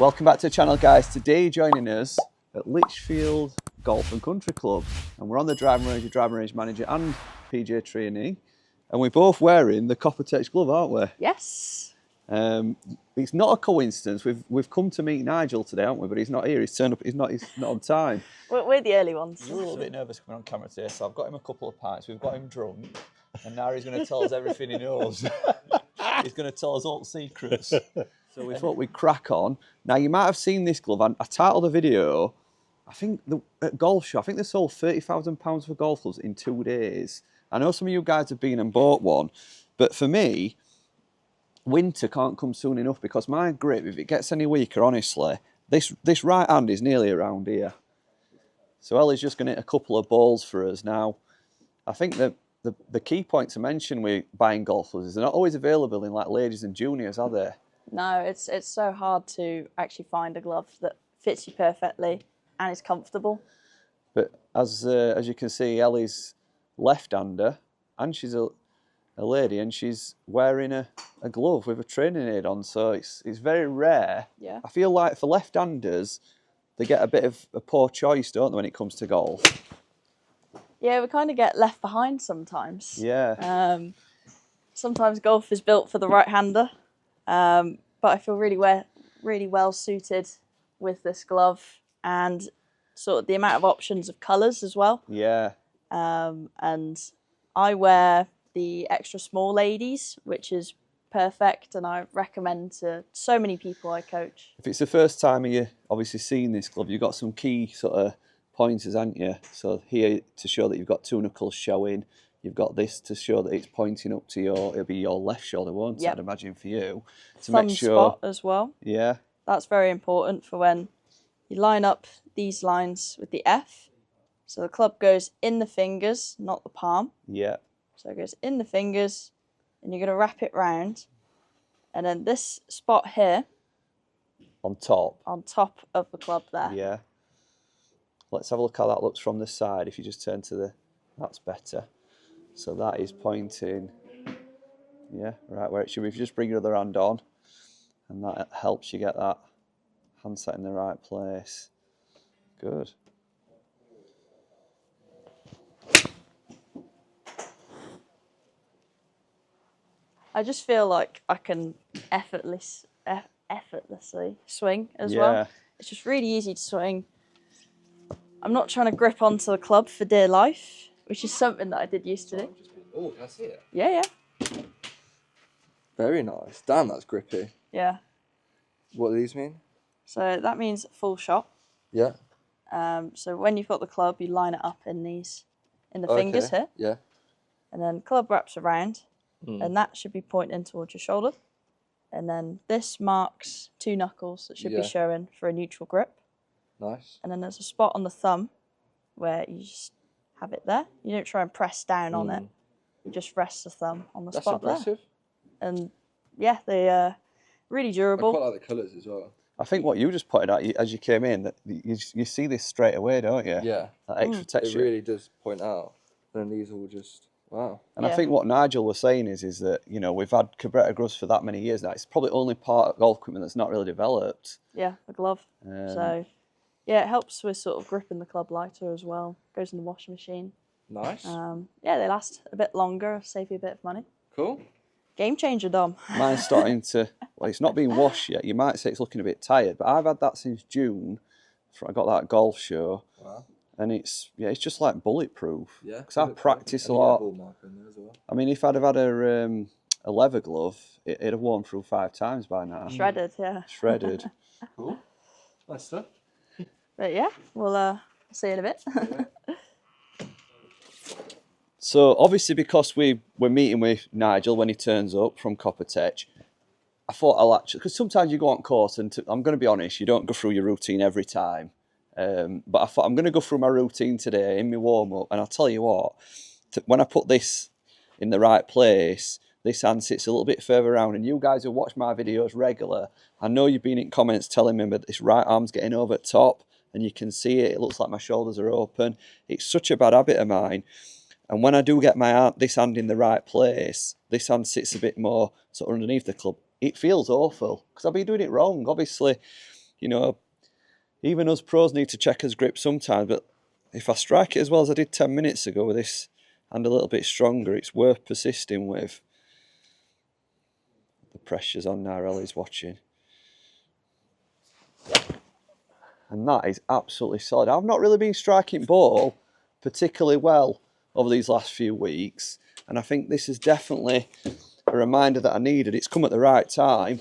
Welcome back to the channel, guys. Today joining us at Lichfield Golf and Country Club, and we're on the driving range manager and PJ trainee, and we're both wearing the Coppertech glove, aren't we? Yes. It's not a coincidence. We've come to meet Nigel today, haven't we? But he's not here. He's turned up. He's not on time. We're the early ones. We're a little bit nervous coming on camera today, so I've got him a couple of pints. We've got him drunk, and now he's going to tell us everything he knows. He's going to tell us all the secrets. So we thought we'd crack on. Now, you might have seen this glove. I titled the video, I think, at Golf Show, I think they sold £30,000 for golf gloves in 2 days. I know some of you guys have been and bought one, but for me, winter can't come soon enough because my grip, if it gets any weaker, honestly, this right hand is nearly around here. So Ellie's just going to hit a couple of balls for us now. I think that the key point to mention with buying golf gloves is they're not always available in like ladies and juniors, are they? No, it's so hard to actually find a glove that fits you perfectly and is comfortable. But as you can see, Ellie's left-hander, and she's a lady, and she's wearing a glove with a training aid on, so it's very rare. Yeah. I feel like for left-handers, they get a bit of a poor choice, don't they, when it comes to golf? Yeah, we kind of get left behind sometimes. Yeah. Sometimes golf is built for the right-hander, but I feel really well suited with this glove and sort of the amount of options of colours as well. Yeah. And I wear the extra small ladies, which is perfect, and I recommend to so many people I coach. If it's the first time you obviously seen this glove, you've got some key sort of pointers, haven't you? So here to show that you've got two knuckles showing. You've got this to show that it's pointing up to it'll be your left shoulder, won't it? Yep. I'd imagine for you. To Thumb make sure. spot as well. Yeah. That's very important for when you line up these lines with the F. So the club goes in the fingers, not the palm. Yeah. So it goes in the fingers, and you're going to wrap it round. And then this spot here. On top. On top of the club there. Yeah. Let's have a look how that looks from the side. If you just turn to that's better. So that is pointing, yeah, right where it should be. If you just bring your other hand on, and that helps you get that hand set in the right place. Good. I just feel like I can effortlessly swing as well. It's just really easy to swing. I'm not trying to grip onto the club for dear life, which is something that I did used to do. Oh, can I see it? Yeah. Very nice. Damn, that's grippy. Yeah. What do these mean? So that means full shot. Yeah. So when you've got the club, you line it up in the fingers here. Yeah. And then club wraps around, and that should be pointing towards your shoulder. And then this marks two knuckles that should be showing for a neutral grip. Nice. And then there's a spot on the thumb where you just have it there. You don't try and press down on it. You just rest the thumb on the spot there. That's impressive. And yeah, they're really durable. I quite like the colours as well. I think what you just pointed out as you came in, that you see this straight away, don't you? Yeah. That extra texture. It really does point out. And then these all just, wow. And I think what Nigel was saying is that, you know, we've had Cabretta gloves for that many years now. It's probably only part of golf equipment that's not really developed. Yeah, the glove. So, yeah, it helps with sort of gripping the club lighter as well. Goes in the washing machine. Nice. Yeah, they last a bit longer, save you a bit of money. Cool. Game changer, Dom. Mine's starting to, well, it's not been washed yet. You might say it's looking a bit tired, but I've had that since June. I got that golf show. Wow. And it's just like bulletproof. Yeah. Because I practice a lot. I mean, if I'd have had a leather glove, it'd have worn through 5 times by now. Shredded, yeah. Shredded. Cool. Nice stuff. But yeah, we'll see you in a bit. So obviously, because we're meeting with Nigel when he turns up from Coppertech, I thought I'll actually, because sometimes you go on course and I'm going to be honest, you don't go through your routine every time. But I thought I'm going to go through my routine today in my warm-up, and I'll tell you what, when I put this in the right place, this hand sits a little bit further around, and you guys who watch my videos regular, I know you've been in comments telling me that this right arm's getting over top, and you can see it looks like my shoulders are open. It's such a bad habit of mine. And when I do get this hand in the right place, this hand sits a bit more sort of underneath the club. It feels awful because I've been doing it wrong. Obviously, you know, even us pros need to check his grip sometimes, but if I strike it as well as I did 10 minutes ago with this and a little bit stronger, it's worth persisting with. The pressure's on now, Ellie's watching. And that is absolutely solid. I've not really been striking ball particularly well over these last few weeks, and I think this is definitely a reminder that I needed. It's come at the right time,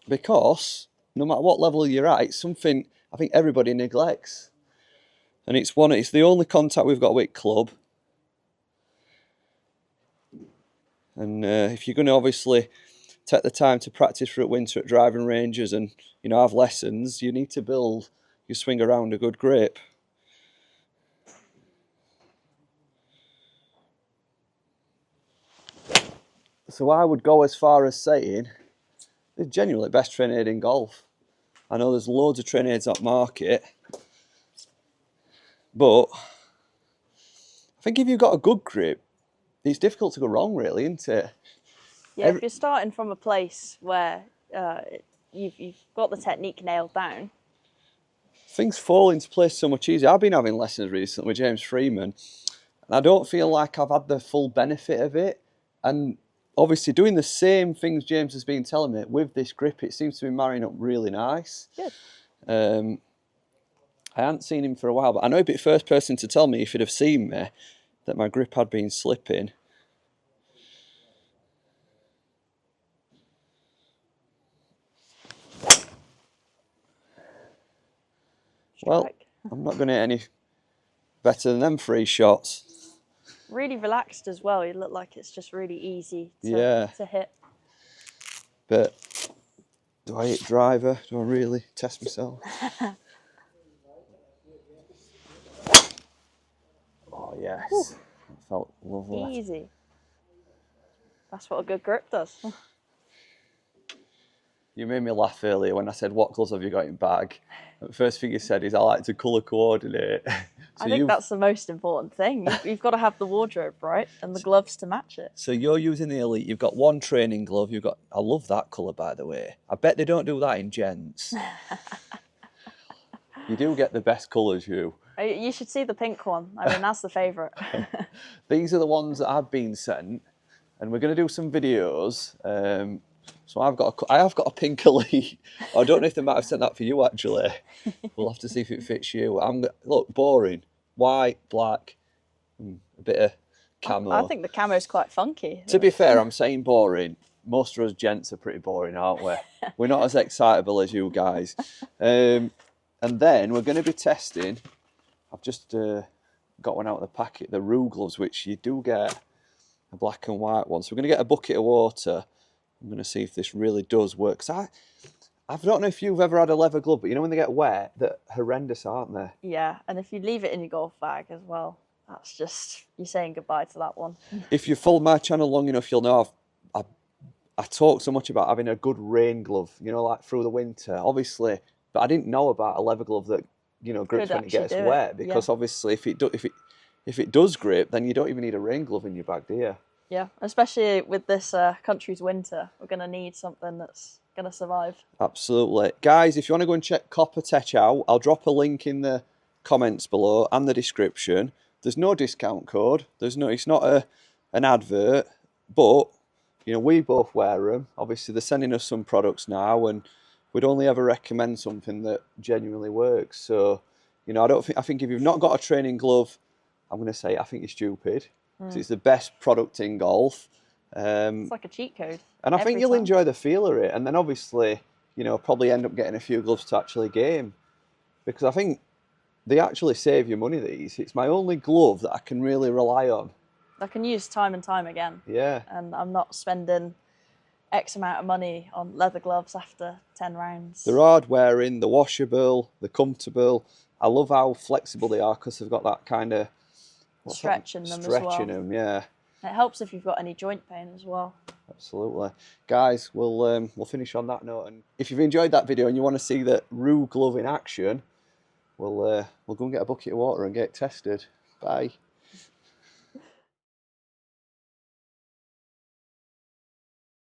because no matter what level you're at, it's something I think everybody neglects. And it's the only contact we've got with club. And if you're going to obviously take the time to practice through winter at driving ranges and, you know, have lessons, you need to build your swing around a good grip. So I would go as far as saying it's genuinely the best training aid in golf. I know there's loads of training aids on market, but I think if you've got a good grip, it's difficult to go wrong, really, isn't it? Yeah, if you're starting from a place where you've got the technique nailed down, things fall into place so much easier. I've been having lessons recently with James Freeman, and I don't feel like I've had the full benefit of it. And obviously doing the same things James has been telling me with this grip, it seems to be marrying up really nice. good. I hadn't seen him for a while, but I know he'd be the first person to tell me, if he'd have seen me, that my grip had been slipping. Well, I'm not going to hit any better than them 3 shots. Really relaxed as well. You look like it's just really easy to hit. But do I hit driver? Do I really test myself? Oh, yes. That felt lovely. Easy. That's what a good grip does. You made me laugh earlier when I said, what gloves have you got in bag? The first thing you said is, I like to colour coordinate. I think that's the most important thing. You've got to have the wardrobe right and the gloves to match it. So you're using the Elite, you've got one training glove, you've got, I love that colour, by the way. I bet they don't do that in gents. You do get the best colours, you. You should see the pink one. I mean, that's the favourite. These are the ones that I've been sent, and we're going to do some videos. So I have got a pink Elite. I don't know if they might have sent that for you, actually. We'll have to see if it fits you. Look, boring. White, black, a bit of camo. I think the camo's quite funky. To be fair, I'm saying boring. Most of us gents are pretty boring, aren't we? We're not as excitable as you guys. And then we're going to be testing. I've just got one out of the packet, the Rue gloves, which you do get a black and white one. So we're going to get a bucket of water. I'm going to see if this really does work. 'Cause I don't know if you've ever had a leather glove, but you know when they get wet, they're horrendous, aren't they? Yeah, and if you leave it in your golf bag as well, that's just, you're saying goodbye to that one. If you follow my channel long enough, you'll know I talk so much about having a good rain glove, you know, like through the winter, obviously. But I didn't know about a leather glove that, you know, grips when it gets wet, because obviously if it does grip, then you don't even need a rain glove in your bag, do you? Yeah, especially with this country's winter, we're going to need something that's going to survive. Absolutely. Guys, if you want to go and check Copper Tech out, I'll drop a link in the comments below and the description. There's no discount code. It's not an advert, but, you know, we both wear them. Obviously, they're sending us some products now, and we'd only ever recommend something that genuinely works. So, you know, I think if you've not got a training glove, I'm going to say I think you're stupid. It's the best product in golf. It's like a cheat code. And I think you'll enjoy the feel of it. And then obviously, you know, probably end up getting a few gloves to actually game. Because I think they actually save you money, these. It's my only glove that I can really rely on. I can use time and time again. Yeah. And I'm not spending X amount of money on leather gloves after 10 rounds. They're hard wearing, they're washable, they're comfortable. I love how flexible they are because they've got that kind of stretch in them as well. Stretching them, yeah. It helps if you've got any joint pain as well. Absolutely. Guys, we'll finish on that note. And if you've enjoyed that video and you want to see the Rue glove in action, we'll go and get a bucket of water and get it tested. Bye.